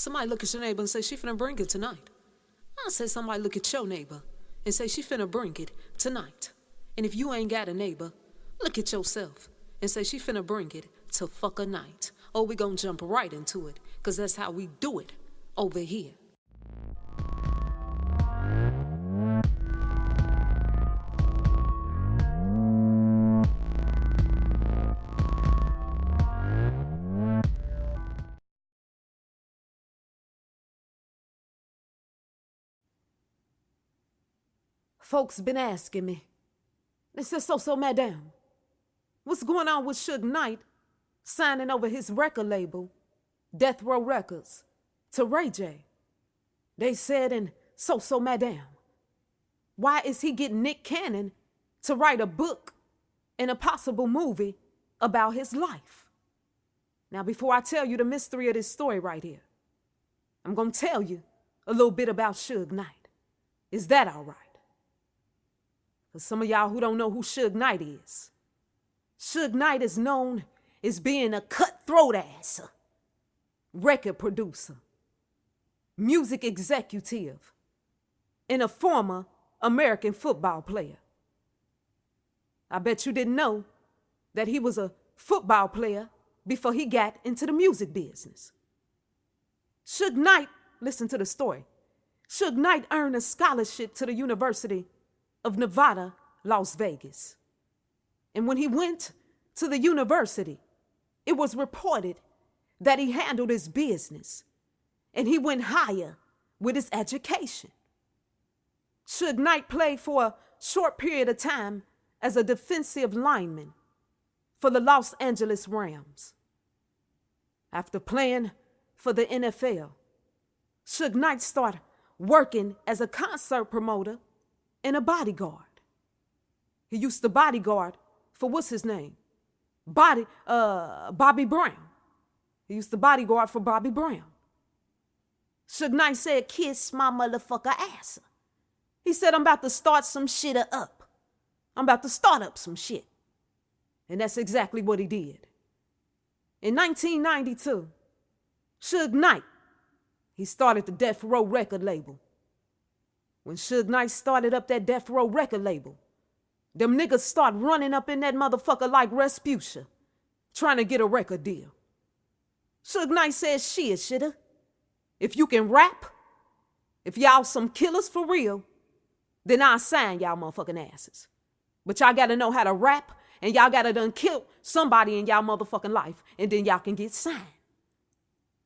Somebody look at your neighbor and say she finna bring it tonight. I say somebody look at your neighbor and say she finna bring it tonight. And if you ain't got a neighbor, look at yourself and say she finna bring it to fuck a night. Oh, we gonna jump right into it, cause that's how we do it over here. Folks been asking me. They said, so, madam, what's going on with Suge Knight signing over his record label, Death Row Records, to Ray J? They said, and so, madam, why is he getting Nick Cannon to write a book and a possible movie about his life? Now, before I tell you the mystery of this story right here, I'm going to tell you a little bit about Suge Knight. Is that all right? For some of y'all who don't know who Suge Knight is, Suge Knight is known as being a cutthroat ass record producer, music executive, and a former American football player. I bet you didn't know that he was a football player before he got into the music business. Suge Knight, listen to the story. Suge Knight earned a scholarship to the University of Nevada, Las Vegas. And when he went to the university, it was reported that he handled his business and he went higher with his education. Suge Knight played for a short period of time as a defensive lineman for the Los Angeles Rams. After playing for the NFL, Suge Knight started working as a concert promoter and a bodyguard. He used to bodyguard for what's his name? Bobby Brown. He used to bodyguard for Bobby Brown. Suge Knight said, "Kiss my motherfucker ass." He said, "I'm about to start some shit up. I'm about to start up some shit." And that's exactly what he did. In 1992, Suge Knight, he started the Death Row record label. When Suge Knight started up that Death Row record label, them niggas start running up in that motherfucker like Respucia, trying to get a record deal. Suge Knight said, "Shit, shitter. If you can rap, if y'all some killers for real, then I'll sign y'all motherfucking asses. But y'all gotta know how to rap, and y'all gotta done kill somebody in y'all motherfucking life, and then y'all can get signed."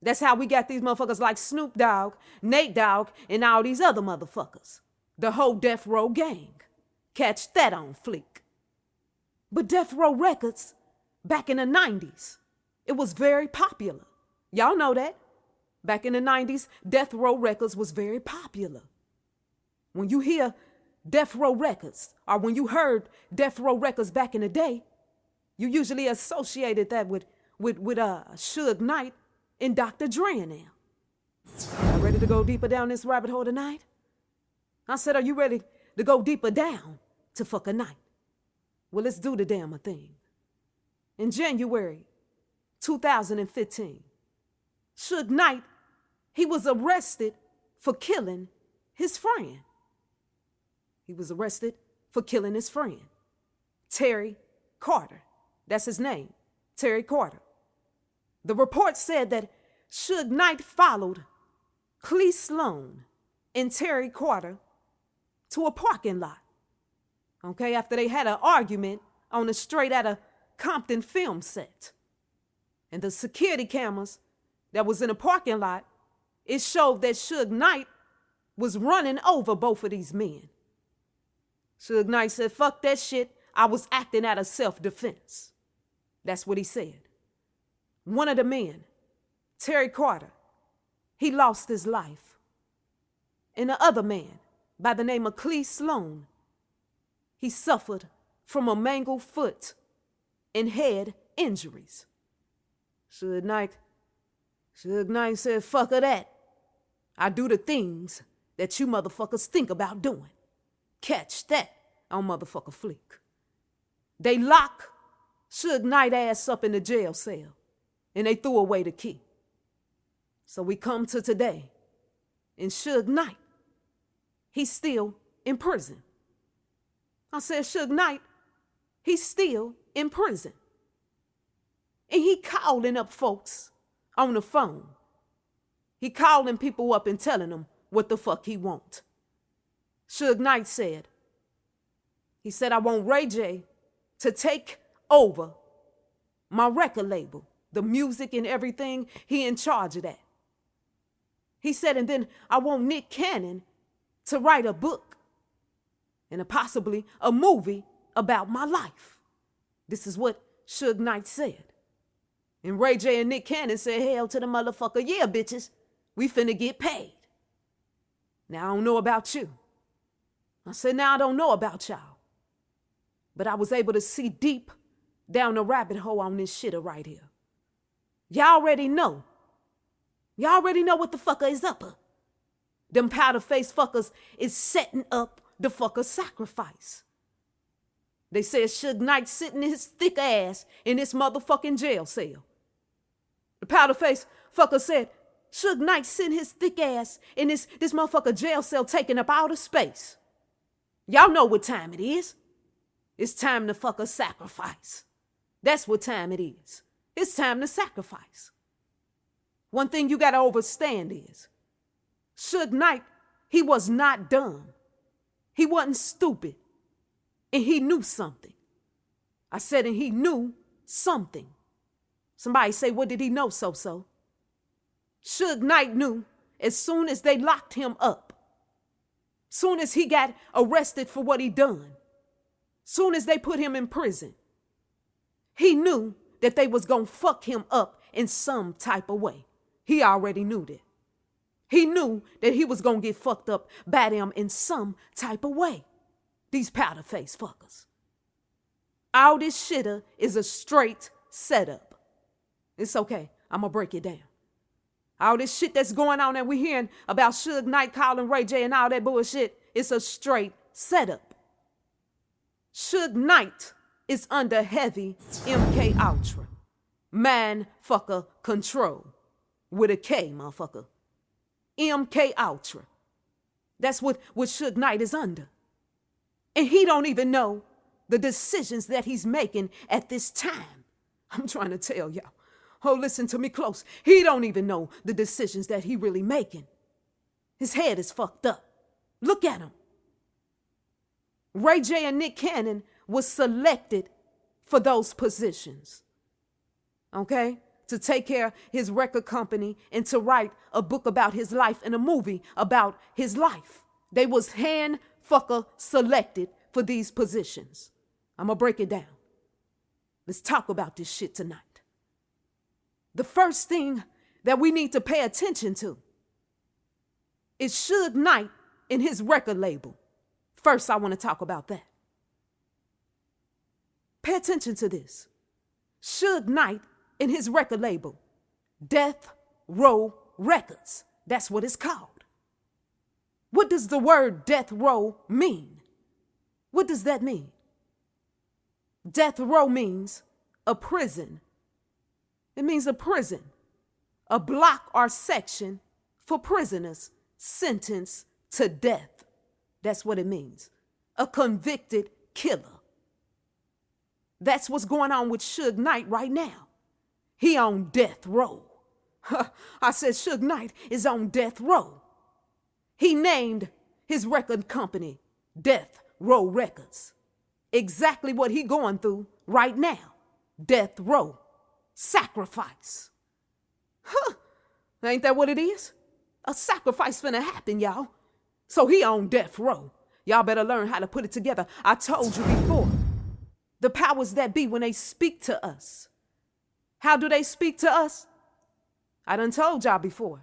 That's how we got these motherfuckers like Snoop Dogg, Nate Dogg, and all these other motherfuckers. The whole Death Row gang. Catch that on fleek. But Death Row Records, back in the 90s, it was very popular. Y'all know that. Back in the 90s, Death Row Records was very popular. When you hear Death Row Records, or when you heard Death Row Records back in the day, you usually associated that with Suge Knight and Dr. Dre now. Y'all ready to go deeper down this rabbit hole tonight? I said, are you ready to go deeper down to fuck a night? Well, let's do the damn thing. In January 2015, Suge Knight, he was arrested for killing his friend. He was arrested for killing his friend, Terry Carter. That's his name, Terry Carter. The report said that Suge Knight followed Clee Sloan and Terry Carter to a parking lot. Okay, after they had an argument on the straight at a Compton film set. And the security cameras that was in the parking lot, it showed that Suge Knight was running over both of these men. Suge Knight said, "Fuck that shit. I was acting out of self-defense." That's what he said. One of the men, Terry Carter, he lost his life. And the other man, by the name of Clee Sloan, he suffered from a mangled foot and head injuries. Suge Knight said, "Fuck of that. I do the things that you motherfuckers think about doing." Catch that on motherfucker fleek. They lock Suge Knight ass up in the jail cell, and they threw away the key. So we come to today, and Suge Knight, he's still in prison. I said, Suge Knight, he's still in prison. And he calling up folks on the phone. He calling people up and telling them what the fuck he want. Suge Knight said, he said, I want Ray J to take over my record label, the music and everything. He in charge of that. He said, and then I want Nick Cannon to write a book and possibly a movie about my life. This is what Suge Knight said. And Ray J and Nick Cannon said, hell to the motherfucker, yeah, bitches, we finna get paid. Now, I don't know about you. I said, now I don't know about y'all. But I was able to see deep down the rabbit hole on this shitter right here. Y'all already know. Y'all already know what the fucker is up. Them powder face fuckers is setting up the fucker sacrifice. They said Suge Knight sitting his thick ass in this motherfucking jail cell. The powder face fucker said Suge Knight sitting his thick ass in this motherfucker jail cell taking up all the space. Y'all know what time it is. It's time to fucker sacrifice. That's what time it is. It's time to sacrifice. One thing you gotta understand is, Suge Knight, he was not dumb. He wasn't stupid. And he knew something. I said, and he knew something. Somebody say, what did he know, so? Suge Knight knew as soon as they locked him up, soon as he got arrested for what he done, soon as they put him in prison, he knew that they was gonna fuck him up in some type of way. He already knew that. He knew that he was gonna get fucked up by them in some type of way. These powder face fuckers. All this shitter is a straight setup. It's okay. I'm gonna break it down. All this shit that's going on that we're hearing about Suge Knight calling Ray J and all that bullshit, it's a straight setup. Suge Knight is under heavy MK Ultra. Man fucker control. With a K, motherfucker. MK Ultra. That's what Suge Knight is under. And he don't even know the decisions that he's making at this time. I'm trying to tell y'all. Oh, listen to me close. He don't even know the decisions that he really making. His head is fucked up. Look at him. Ray J and Nick Cannon was selected for those positions. Okay? To take care of his record company and to write a book about his life and a movie about his life. They was hand fucker selected for these positions. I'm gonna break it down. Let's talk about this shit tonight. The first thing that we need to pay attention to is Suge Knight and his record label. First, I want to talk about that. Pay attention to this. Suge Knight and his record label, Death Row Records. That's what it's called. What does the word death row mean? What does that mean? Death row means a prison. It means a prison, a block or section for prisoners sentenced to death. That's what it means. A convicted killer. That's what's going on with Suge Knight right now. He on death row. I said Suge Knight is on death row. He named his record company Death Row Records. Exactly what he going through right now. Death row. Sacrifice. Ain't that what it is? A sacrifice finna happen, y'all. So he on death row. Y'all better learn how to put it together. I told you before. The powers that be, when they speak to us. How do they speak to us? I done told y'all before.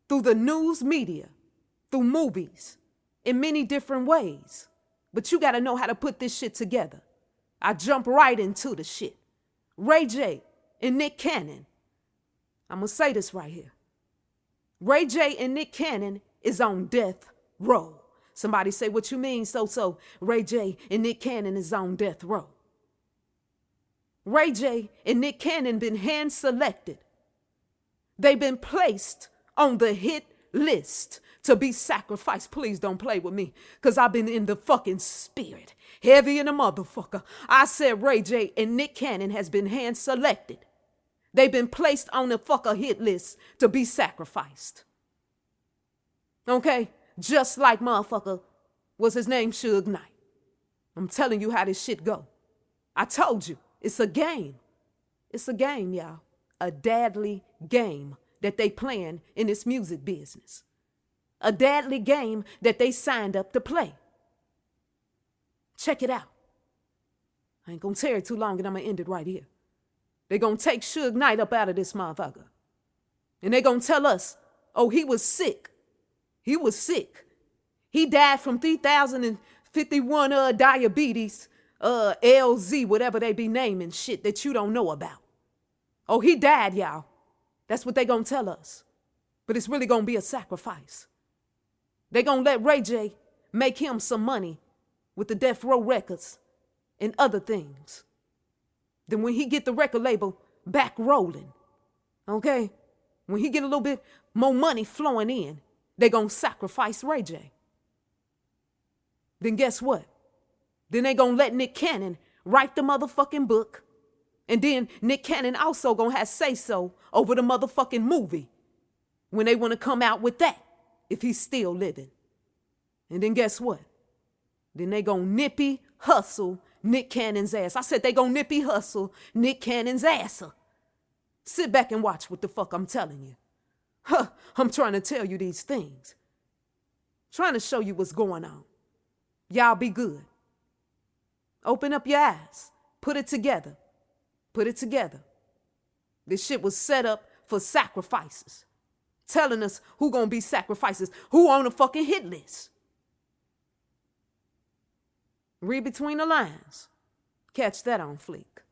Through the news media. Through movies. In many different ways. But you gotta know how to put this shit together. I jump right into the shit. Ray J and Nick Cannon. I'm gonna say this right here. Ray J and Nick Cannon is on death row. Somebody say, what you mean, so? Ray J and Nick Cannon is on death row. Ray J and Nick Cannon been hand selected. They've been placed on the hit list to be sacrificed. Please don't play with me, because I've been in the fucking spirit. Heavy in a motherfucker. I said Ray J and Nick Cannon has been hand selected. They've been placed on the fucker hit list to be sacrificed. Okay? Just like motherfucker, what's his name, Suge Knight. I'm telling you how this shit go. I told you, it's a game. It's a game, y'all. A deadly game that they playing in this music business. A deadly game that they signed up to play. Check it out. I ain't gonna tear it too long and I'm gonna end it right here. They gonna take Suge Knight up out of this motherfucker. And they gonna tell us, oh, he was sick. He was sick. He died from 3051 diabetes, LZ, whatever they be naming shit that you don't know about. Oh, he died, y'all. That's what they gonna tell us. But it's really gonna be a sacrifice. They gonna let Ray J make him some money with the Death Row Records and other things. Then when he get the record label back rolling, okay? When he get a little bit more money flowing in, they gonna sacrifice Ray J. Then guess what? Then they gonna let Nick Cannon write the motherfucking book. And then Nick Cannon also gonna have say-so over the motherfucking movie when they wanna come out with that, if he's still living. And then guess what? Then they gonna nippy hustle Nick Cannon's ass. I said they gonna nippy hustle Nick Cannon's ass. Sit back and watch what the fuck I'm telling you. I'm trying to tell you these things. Trying to show you what's going on. Y'all be good. Open up your eyes. Put it together. Put it together. This shit was set up for sacrifices. Telling us who gonna be sacrifices. Who on the fucking hit list. Read between the lines. Catch that on fleek.